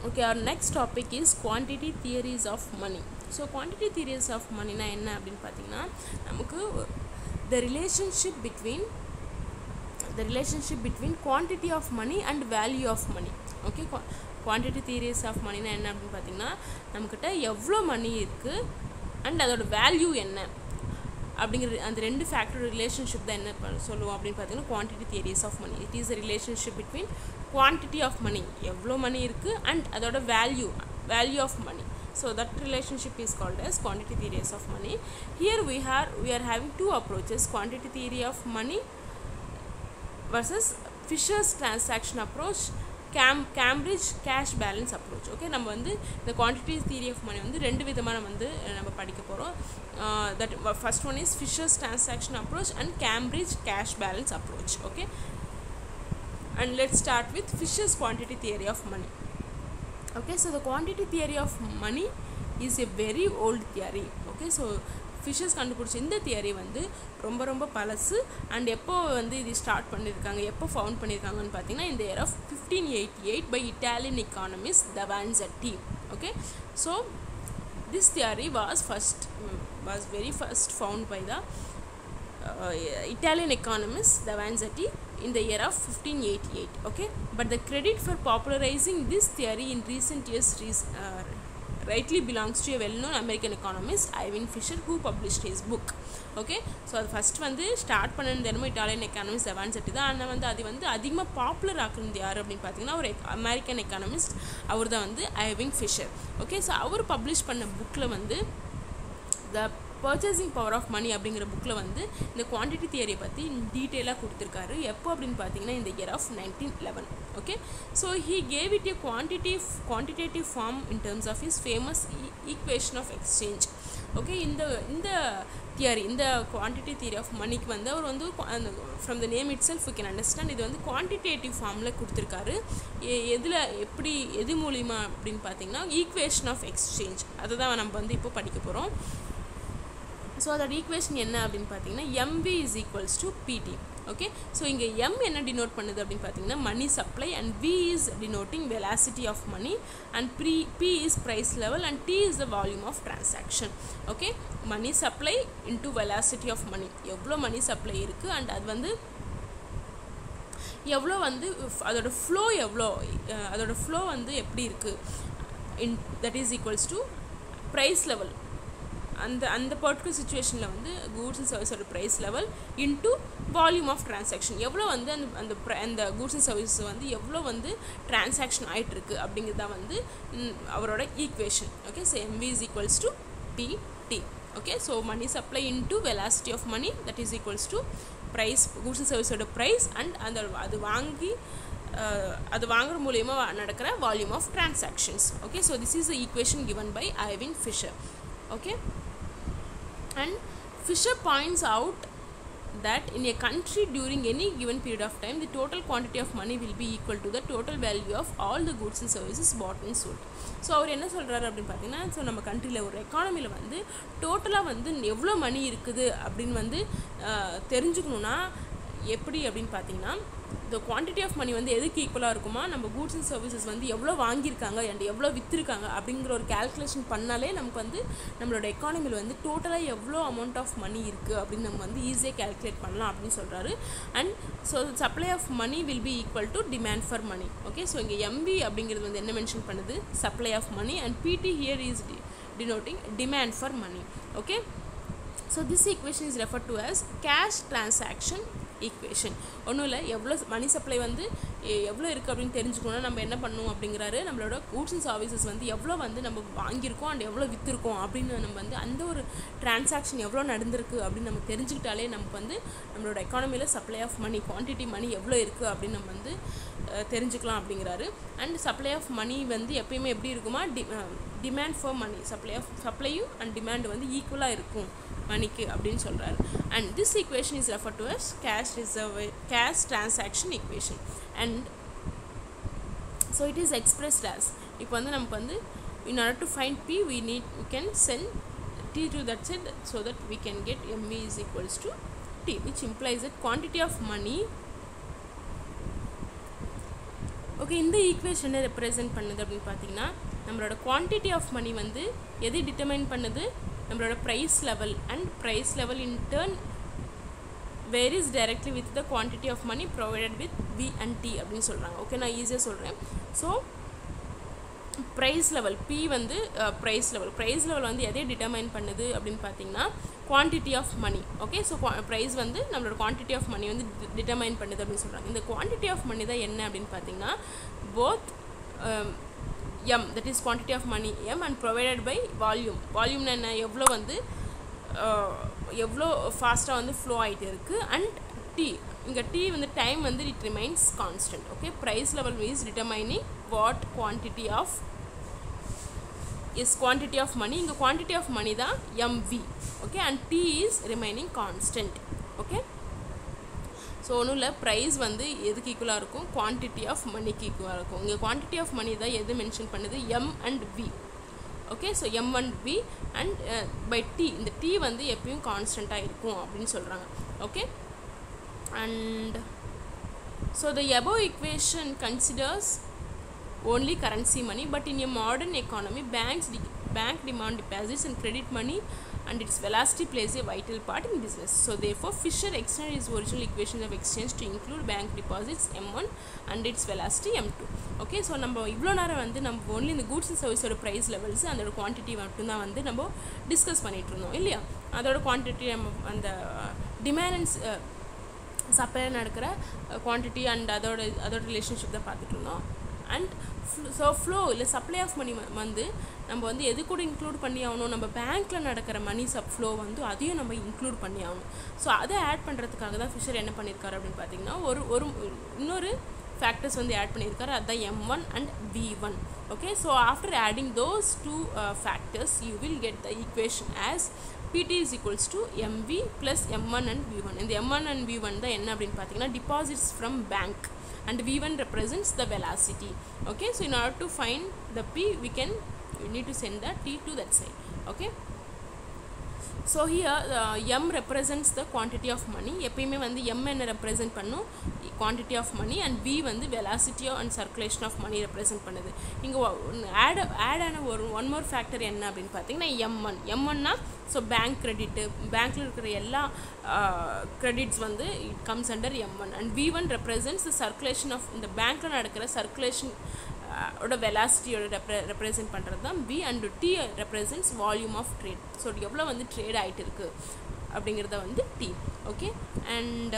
Okay, our next topic is quantity theories of money. So quantity theories of money na enna appdin pathina namakku the relationship between quantity of money and value of money. Okay, quantity theories of money na enna appdin pathina namakkitta evlo money irukku and adoda value enna அப்படிங்கிற அந்த ரெண்டு factor relationship தான் என்ன சொல்லுவோம் அப்படின்னு பார்த்தீங்கன்னா quantity theories of money. It is a relationship between quantity of money எவ்வளோ money இருக்குது அண்ட் அதோட value of money. So that relationship is called as quantity theories of money. Here we are having two approaches, quantity theory of money versus Fisher's transaction approach, Cambridge cash balance approach. Okay, நம்ம வந்து இந்த quantity theory of money வந்து ரெண்டு விதமாக நம்ம படிக்க போகிறோம். That first one is Fisher's transaction approach and Cambridge cash balance approach. Okay, and let's start with Fisher's quantity theory of money. Okay, so the quantity theory of money is a very old theory. Okay, so Fisher's கண்டுபிடிச்ச இந்த theory வந்து ரொம்ப ரொம்ப பழசு. And எப்போ வந்து இது start பண்ணியிருக்காங்க, எப்போ ஃபவுண்ட் பண்ணியிருக்காங்கன்னு பார்த்தீங்கன்னா இந்த year of 1588 by Italian economist Davanzati. Okay, so this theory was very first found by the Italian economist Davanzati in the year of 1588. Okay, but the credit for popularizing this theory in recent years rightly belongs to a well-known American economist Irving Fisher, who published his book. Okay, so அது first வந்து start பண்ணது என்னமோ Italian economist தவான்செட்டி தான். ஆனால் வந்து அது வந்து அதிகமாக பாப்புலர் ஆக்குறது யார் அப்படின்னு பார்த்தீங்கன்னா ஒரு அமெரிக்கன் எக்கானமிஸ்ட், அவர் தான் வந்து ஐவிங் ஃபிஷர். ஓகே, ஸோ அவர் பப்ளிஷ் பண்ண புக்கில் வந்து the purchasing power of money அப்படிங்கிற புக்கில் வந்து இந்த குவான்டிட்டி தியரியை பற்றி டீட்டெயிலாக கொடுத்துருக்காரு. எப்போ அப்படின்னு பார்த்தீங்கன்னா இந்த year of 1911. Okay, so he gave it a quantitative form in terms of his famous equation of exchange. Okay, இந்த தியரி, இந்த குவான்டிட்டி தியரி ஆஃப் மணிக்கு வந்து அவர் வந்து from the name itself we can understand இது வந்து quantitative ஃபார்மில் கொடுத்துருக்காரு. எது மூலிமா அப்படின்னு பார்த்தீங்கன்னா ஈக்குவேஷன் ஆஃப் எக்ஸ்சேஞ்ச், அதை தான் நம்ம வந்து இப்போ படிக்க போகிறோம். ஸோ அதோட ஈக்குவேஷன் என்ன அப்படின்னு பார்த்தீங்கன்னா MV is equals to PT. Okay, so இங்கே M என்ன டினோட் பண்ணுது அப்படின்னு பார்த்தீங்கன்னா money supply, and V is denoting velocity of money, and P is price level, and T is the volume of transaction. Okay, money supply into velocity of money, எவ்வளோ money supply இருக்குது and அது வந்து எவ்வளோ வந்து அதோட flow வந்து எப்படி இருக்குது that is equals to price level. அந்த பர்டிகுலர் சுச்சுவேஷனில் வந்து கூட்ஸ் அண்ட் சர்வீஸோட price level into volume of transaction, எவ்வளோ வந்து அந்த கூட்ஸ் அண்ட் சர்வீஸ் வந்து எவ்வளோ வந்து ட்ரான்சாக்ஷன் ஆகிட்டுருக்கு அப்படிங்கிறது தான் வந்து அவரோட equation. Okay, so MV is equals to PT. Okay, so money supply into velocity of money that is equals to price, goods and சர்வீஸோட ப்ரைஸ் அண்ட் அது வாங்குற மூலயமா நடக்கிற volume of transactions. Okay, so this is the equation given by ஐவிங் Fisher. Okay, and Fisher points out that in a country during any given period of time the total quantity of money will be equal to the total value of all the goods and services bought and sold. So அவர் என்ன சொல்கிறாரு அப்படின்னு பார்த்தீங்கன்னா, so நம்ம கண்ட்ரியில் ஒரு எக்கானமியில் வந்து டோட்டலாக வந்து எவ்வளோ மணி இருக்குது அப்படின்னு வந்து தெரிஞ்சுக்கணுன்னா எப்படி அப்படின்னு பார்த்தீங்கன்னா இந்த குவான்டிட்டி ஆஃப் மணி வந்து எதுக்கு ஈக்குவலாக இருக்குமா, நம்ம கூட்ஸ் அண்ட் சர்வீசஸ் வந்து எவ்வளோ வாங்கியிருக்காங்க அண்ட் எவ்வளோ விற்றுருக்காங்க அப்படிங்கிற ஒரு கேல்குலேஷன் பண்ணாலே நமக்கு வந்து நம்மளோட எக்கானமியில் வந்து டோட்டலாக எவ்வளோ அமௌண்ட் ஆஃப் மணி இருக்குது அப்படின்னு நம்ம வந்து ஈஸியாக கேல்குலேட் பண்ணலாம் அப்படின்னு சொல்கிறாரு. And so supply of money will be equal to demand for money. Okay, so இங்கே MV அப்படிங்கிறது வந்து என்ன மென்ஷன் பண்ணுது, supply of money, and PT here is denoting demand for money. Okay, so this equation is referred to as cash transaction equation. ஒன்றும் இல்லை, எவ்வளோ மணி supply வந்து எவ்வளோ இருக்குது அப்படின்னு தெரிஞ்சுக்கணுன்னா நம்ம என்ன பண்ணுவோம் அப்படிங்கிறாரு, நம்மளோட கூட்ஸ் அண்ட் சர்வீசஸ் வந்து எவ்வளோ வந்து நம்ம வாங்கியிருக்கோம் அண்ட் எவ்வளோ விற்றுருக்கோம் அப்படின்னு நம்ம வந்து அந்த ஒரு டிரான்சாக்ஷன் எவ்வளோ நடந்திருக்கு அப்படின்னு நம்ம தெரிஞ்சுக்கிட்டாலே நமக்கு வந்து நம்மளோட எக்கானமியில் சப்ளை ஆஃப் மணி, குவான்டிட்டி மணி எவ்வளோ இருக்குது அப்படின்னு நம்ம வந்து தெரிஞ்சுக்கலாம் அப்படிங்கிறாரு. அண்ட் சப்ளை ஆஃப் மணி வந்து எப்பயுமே எப்படி இருக்குமா, டிமாண்ட் ஃபார் மணி, சப்ளையும் அண்ட் டிமாண்ட் வந்து ஈக்குவலாக இருக்கும் மணிக்கு அப்படின்னு சொல்கிறாரு. And this equation is refer to as cash transaction equation. And so it is expressed as இப்போ வந்து நமக்கு வந்து in order to find P we can send T to that side so that we can get MV is equals to T, which implies that quantity of money okay, இந்த ஈக்குவேஷனை represent பண்ணுது அப்படின்னு பார்த்தீங்கன்னா நம்மளோட குவான்டிட்டி ஆஃப் மணி வந்து எது determine பண்ணுது, நம்மளோட price level. And price level in turn varies directly with the quantity of money provided with V and T அப்படின்னு சொல்கிறாங்க. ஓகே, நான் ஈஸியாக சொல்கிறேன். ஸோ ப்ரைஸ் லெவல் P வந்து ப்ரைஸ் லெவல் வந்து எதை டிட்டர்மைன் பண்ணுது அப்படின்னு பார்த்தீங்கன்னா quantity of money. Okay, so price வந்து நம்மளோட குவான்டிட்டி ஆஃப் மணி வந்து டிட்டர்மைன் பண்ணுது அப்படின்னு சொல்கிறாங்க. இந்த குவான்டிட்டி ஆஃப் மணி தான் என்ன அப்படின்னு பார்த்தீங்கன்னா both M, that is quantity of money M, and provided by volume. வால்யூம்னா என்ன, எவ்வளோ வந்து எவ்வளோ ஃபாஸ்ட்டாக வந்து ஃப்ளோ ஆகிட்டு இருக்குது. அண்ட் T, இங்கே T வந்து டைம் வந்து it remains constant. Okay, price level is determining what quantity of quantity of money. இங்கே quantity of money தான் MV. Okay, and T is remaining constant. Okay, so ஒன்றும் இல்லை, price வந்து எதுக்கு ஈக்குவலாக இருக்கும், குவான்டிட்டி ஆஃப் மணிக்கு ஈக்குவலாக இருக்கும். இங்கே குவான்டிட்டி ஆஃப் மணி தான் எது மென்ஷன் பண்ணுது, M and V. Okay, so M and V and by T, இந்த T வந்து எப்பயும் கான்ஸ்டண்ட்டாக இருக்கும் அப்படின்னு சொல்கிறாங்க. Okay, and so the above equation considers only currency money, but in a modern economy bank demand deposits and credit money and its velocity plays a vital part in business. So therefore Fisher extended his original equation of exchange to include bank deposits M1 and its velocity M2. Okay, so நம்ம இவ்வளோ நேரம் வந்து நம்ம only இந்த goods and serviceோட price levels அதோட quantity மட்டும்தான் வந்து நம்ம டிஸ்கஸ் பண்ணிகிட்டு இருந்தோம் இல்லையா. அதோட குவான்டிட்டி நம்ம அந்த டிமாண்ட் அண்ட் சப்ளை நடக்கிற குவான்டிட்டி அண்ட் அதோட ரிலேஷன்ஷிப் தான் பார்த்துட்டு இருந்தோம். அண்ட் ஸோ ஃப்ளோ இல்லை சப்ளை ஆஃப் மணி வந்து நம்ம வந்து எது கூட இன்க்ளூட் பண்ணி ஆகணும், நம்ம பேங்க்கில் நடக்கிற மணி ஃப்ளோ வந்து அதையும் நம்ம இன்க்ளூட் பண்ணி ஆகணும். ஸோ அதை ஆட் பண்ணுறதுக்காக தான் ஃபிஷர் என்ன பண்ணியிருக்காரு அப்படின்னு பார்த்தீங்கன்னா இன்னொரு ஃபேக்டர்ஸ் வந்து ஆட் பண்ணியிருக்காரு, அதுதான் M1 அண்ட் V1. Okay, so after adding those two factors you will get the equation as PT is equals to MV plus M1 and V1. இந்த M1 and V1 தான் என்ன அப்படின்னு பார்த்தீங்கன்னா deposits from bank and V1 represents the velocity. Okay, so in order to find the P we need to send the T to that side. Okay, so here M represents the quantity of money. எப்பயுமே வந்து M என்ன represent பண்ணும், quantity of money, and V வந்து velocity and circulation of money represent பண்ணுது. இங்கே add ஆன one more factor என்ன அப்படின்னு பார்த்தீங்கன்னா M1னா ஸோ பேங்க் கிரெடிட்டு, பேங்க்கில் இருக்கிற எல்லா கிரெடிட்ஸ் வந்து இட் கம்ஸ் அண்டர் M1 அண்ட் V1 represents the circulation of இந்த பேங்க்கில் நடக்கிற சர்க்குலேஷன் ஓட வெலாசிட்டியோட ரெப்ரசென்ட் பண்ணுறது தான் V, and T represents volume of trade. So எவ்வளோ வந்து ட்ரேட் ஆகிட்டு இருக்குது அப்படிங்கிறத வந்து T. ஓகே, அண்ட்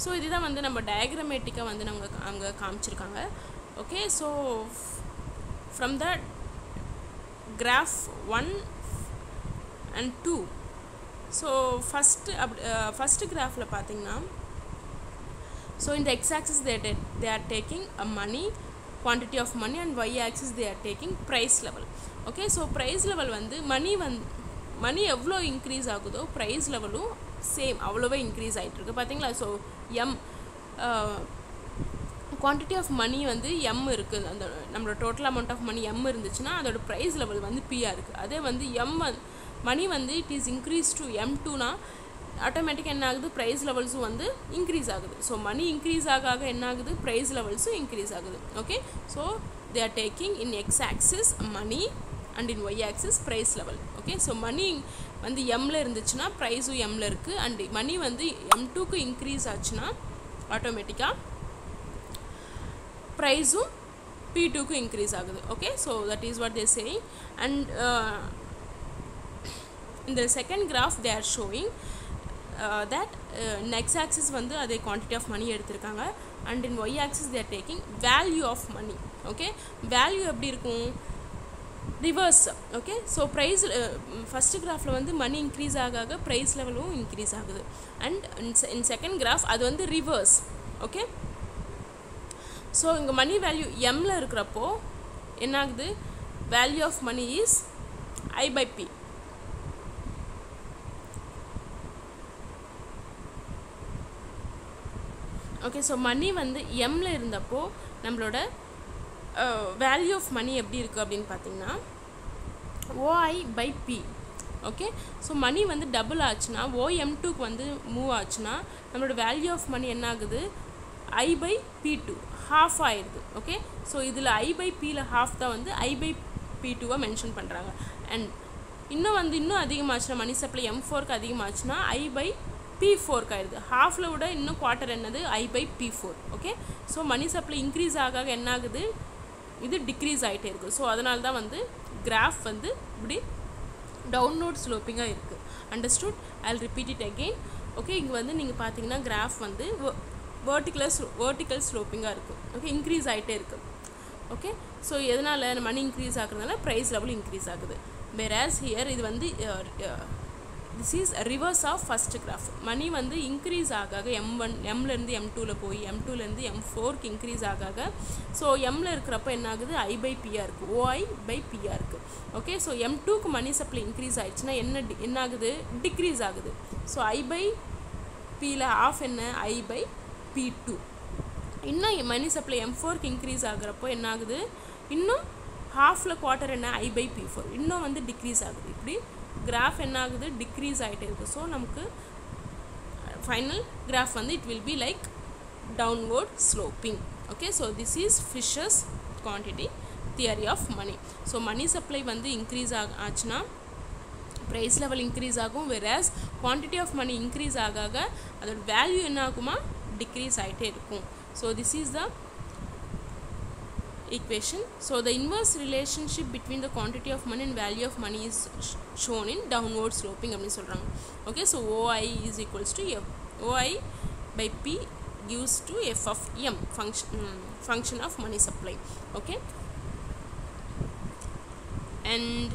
ஸோ இதுதான் வந்து நம்ம டயக்ராமேட்டிக்காக வந்து அங்கே காமிச்சிருக்காங்க. Okay, so from the graph 1 and 2, so first கிராஃபில் பார்த்தீங்கன்னா ஸோ இந்த x-axis they are taking a money, quantity of money, and y-axis they are taking price level. Okay, so price level வந்து மணி எவ்வளோ இன்க்ரீஸ் ஆகுதோ price லெவலும் same அவ்வளோவே increase ஆகிட்டுருக்கு பார்த்தீங்களா. ஸோ குவான்டிட்டி ஆஃப் மணி வந்து M இருக்குது, அந்த நம்மளோட total amount of money M இருந்துச்சுன்னா அதோட ப்ரைஸ் லெவல் வந்து P-ஆக இருக்குது. அதே வந்து மணி வந்து இட் இஸ் இன்க்ரீஸ் டு M2னா ஆட்டோமேட்டிக்காக என்ன ஆகுது, ப்ரைஸ் லெவல்ஸும் வந்து இன்க்ரீஸ் ஆகுது. ஸோ மணி இன்க்ரீஸ் ஆக என்ன ஆகுது, ப்ரைஸ் லெவல்ஸும் இன்க்ரீஸ் ஆகுது. Okay, so they are taking in x-axis money and in y-axis price level. Okay, so money வந்து M-ல இருந்துச்சுன்னா ப்ரைஸும் M-ல இருக்குது, அண்ட் மணி வந்து M2க்கு இன்க்ரீஸ் ஆச்சுன்னா ஆட்டோமேட்டிக்காக ப்ரைஸும் P2க்கு இன்க்ரீஸ் ஆகுது. Okay, so that is what they saying. And இந்த second graph they are showing that next axis வந்து அதே குவான்டிட்டி ஆஃப் மணி எடுத்திருக்காங்க, and in y axis they are taking value of money. Okay, value எப்படி இருக்கும், reverse. Okay, so price first கிராஃபில் வந்து money increase ஆக price லெவலும் increase ஆகுது, அண்ட் இன் செகண்ட் கிராஃப் அது வந்து ரிவர்ஸ். ஓகே, ஸோ இங்கே மணி வேல்யூ M-ல இருக்கிறப்போ என்ன ஆகுது, value of money is I/P. Okay, so money வந்து M-ல இருந்தப்போ நம்மளோட வேல்யூ ஆஃப் மணி எப்படி இருக்குது அப்படின்னு பார்த்தீங்கன்னா OI/P. ஓகே. ஸோ மணி வந்து டபுள் ஆச்சுன்னா OM2க்கு வந்து மூவ் ஆச்சுன்னா நம்மளோட வேல்யூ ஆஃப் மணி என்ன ஆகுது, I/P2 half ஆயிடுது. ஓகே. ஸோ இதில் I/Pல half தான் வந்து I/P2 மென்ஷன் பண்ணுறாங்க. அண்ட் இன்னும் அதிகமாச்சுன்னா மணி சப்ளை M4க்கு அதிகமாச்சுன்னா I/P4க்கு ஆயிடுது. ஹாஃபில் விட இன்னும் குவார்ட்டர் என்னது I/P4. Okay. So money supply increase ஆக என்ன ஆகுது, இது டிக்ரீஸ் ஆகிட்டே இருக்குது. ஸோ அதனால தான் வந்து கிராஃப் வந்து இப்படி டவுன்வர்ட் ஸ்லோப்பிங்காக இருக்குது. Understood? I will repeat it again. Okay. இங்கே வந்து நீங்கள் பார்த்தீங்கன்னா கிராஃப் வந்து வேர்ட்டிக்கல் ஸ்லோப்பிங்காக இருக்குது. ஓகே. இன்க்ரீஸ் ஆகிட்டே இருக்குது. ஓகே. ஸோ எதனால் மணி இன்க்ரீஸ் ஆகுறதுனால ப்ரைஸ் லெவல் இன்க்ரீஸ் ஆகுது. whereas here இது வந்து this is reverse of first graph. மணி வந்து இன்க்ரீஸ் ஆக எம்லேருந்து M2ல போய் M2லேருந்து M4க்கு இன்க்ரீஸ் ஆக ஸோ எம்மில் இருக்கிறப்ப என்ன ஆகுது, I/P-ஆக இருக்குது, OI/P-ஆக இருக்குது. ஓகே. ஸோ M2க்கு மணி சப்ளை இன்க்ரீஸ் ஆகிடுச்சுன்னா என்ன ஆகுது, டிக்ரீஸ் ஆகுது. ஸோ I/P-ல ஆஃப் என்ன, I/P2. இன்னும் மணி சப்ளை M4க்கு இன்க்ரீஸ் ஆகிறப்போ என்ன ஆகுது, இன்னும் ஹாஃபில் குவார்ட்டர் என்ன, I/P4 இன்னும் வந்து டிக்ரீஸ் ஆகுது. இப்படி கிராஃப் என்ன ஆகுது, டிக்ரீஸ் ஆகிட்டே இருக்குது. ஸோ நமக்கு ஃபைனல் கிராஃப் வந்து it will be like downward sloping. Okay. So this is Fisher's quantity theory of money. So money supply வந்து இன்க்ரீஸ் ஆச்சுன்னா ப்ரைஸ் லெவல் இன்க்ரீஸ் ஆகும். whereas quantity of money increase ஆக அதோட value என்ன ஆகுமா, decrease ஆகிட்டே இருக்கும். So this is the equation. So the inverse relationship between the quantity of money and value of money is shown in downward sloping அப்படினு சொல்றாங்க. Okay. So OI is equals to F. OI/P gives to F of M, function of money supply. Okay. And